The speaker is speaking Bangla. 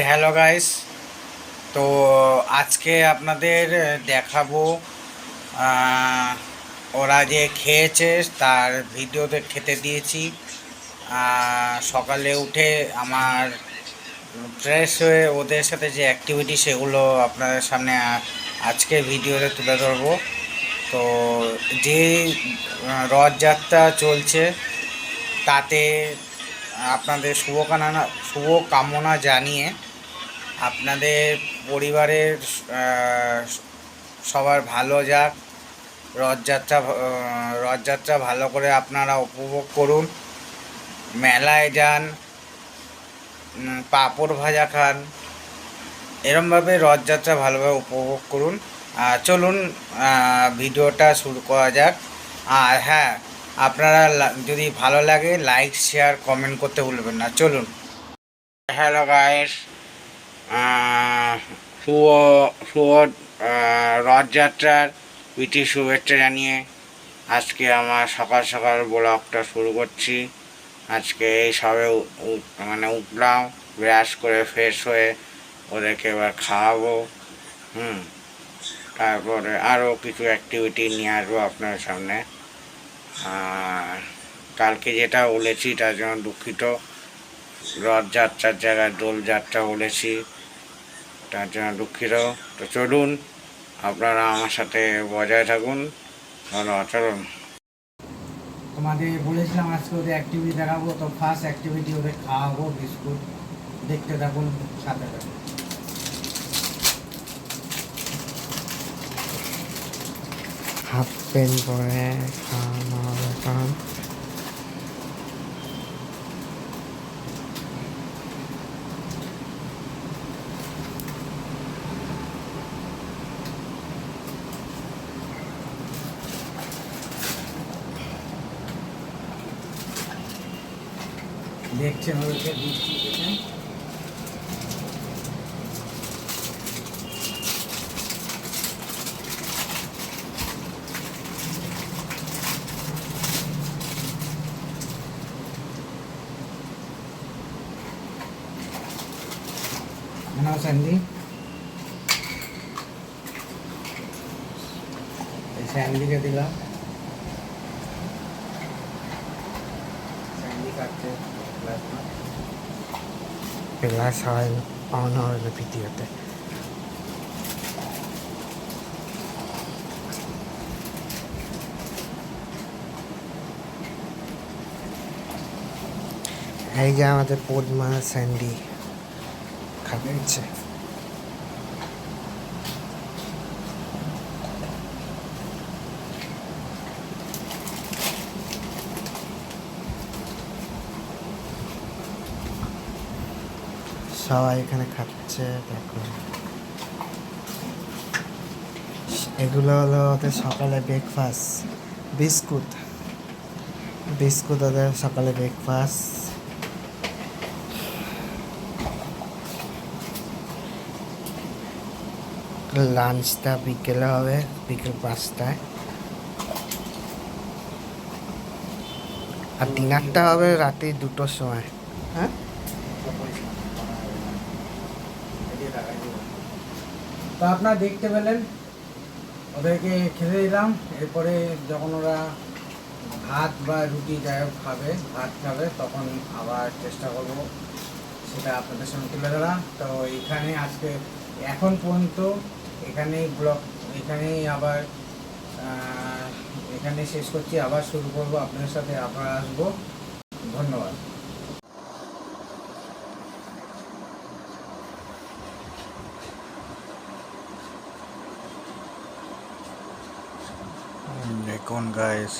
হ্যালো গাইস, তো আজকে আপনাদের দেখাবো আহ, ওরা যে খেয়েছে তার ভিডিওতে খেতে দিয়েছি। সকালে উঠে আমার ফ্রেশ হয়ে ওদের সাথে যে অ্যাক্টিভিটি সেগুলো আপনাদের সামনে আজকে ভিডিওতে তুলে ধরবো। তো যে রথযাত্রা চলছে তাতে আপনাদের শুভকামনা জানিয়ে আপনাদের পরিবারের সবার ভালো যাক। রথযাত্রা ভালো করে আপনারা উপভোগ করুন, মেলায় যান, পাঁপড় ভাজা খান, এরমভাবে রথযাত্রা ভালোভাবে উপভোগ করুন। চলুন ভিডিওটা শুরু করা যাক। আর হ্যাঁ, আপনারা যদি ভালো লাগে লাইক শেয়ার কমেন্ট করতে ভুলবেন না। চলুন। হ্যালো গাইস, শুভ শুভ রথযাত্রার প্রীতি শুভেচ্ছা জানিয়ে আজকে আমার সকাল সকাল ব্লগটা শুরু করছি। আজকে এই সবে উঠলাম, ব্রাশ করে ফ্রেশ হয়ে ওদেরকে এবার খাওয়াবো। তারপরে আরও কিছু অ্যাক্টিভিটি নিয়ে আসবো আপনার সামনে। কালকে যেটা বলেছি তার জন্য দুঃখিত। রথযাত্রার জায়গায় দোলযাত্রা বলেছি, তার জন্য দুঃখিত। তো চলুন, আপনারা আমার সাথে বজায় থাকুন। চলুন। তোমাদের বলেছিলাম আজকে ওদের অ্যাক্টিভিটি দেখাবো, তো ফার্স্ট অ্যাক্টিভিটি ওদের খাওয়াবো বিস্কুট। দেখতে থাকুন, সাথে থাকুন। হাফ প্যান্ট পরে খাওয়ানো হবে কারণ দেখছেন ওদেরকে দিচ্ছি, দেখেন। স্যান্ডি, এই স্যান্ডিকে দিলাম। স্যান্ডি কাটছে এগুলা সবাই পাওনা হবে ভিডিওতে। এই যে আমাদের পদ্মা স্যান্ডি খাচ্ছে। সবাই এখানে খাচ্ছে, দেখো। এগুলো হলো ওদের সকালে ব্রেকফাস্ট। বিস্কুট ওদের সকালে ব্রেকফাস্ট। লাঞ্চটা বিকেলে হবে, বিকেল 5টায়। আর ডিনারটা হবে রাতে 2টোর সময়। হ্যাঁ, তো আপনারা দেখতে পেলেন, ওদেরকে খেতে দিলাম। এরপরে যখন ওরা ভাত বা রুটি যাই হোক ভাত খাবে, তখন আবার চেষ্টা করব সেটা আপনাদের সঙ্গে তুলে ধরা। তো এখানে আজকে এখন পর্যন্ত এখানেই আবার এখানে শেষ করছি। আবার শুরু করব, আপনাদের সাথে আবার আসবো। ধন্যবাদ। দেখুন গাইস,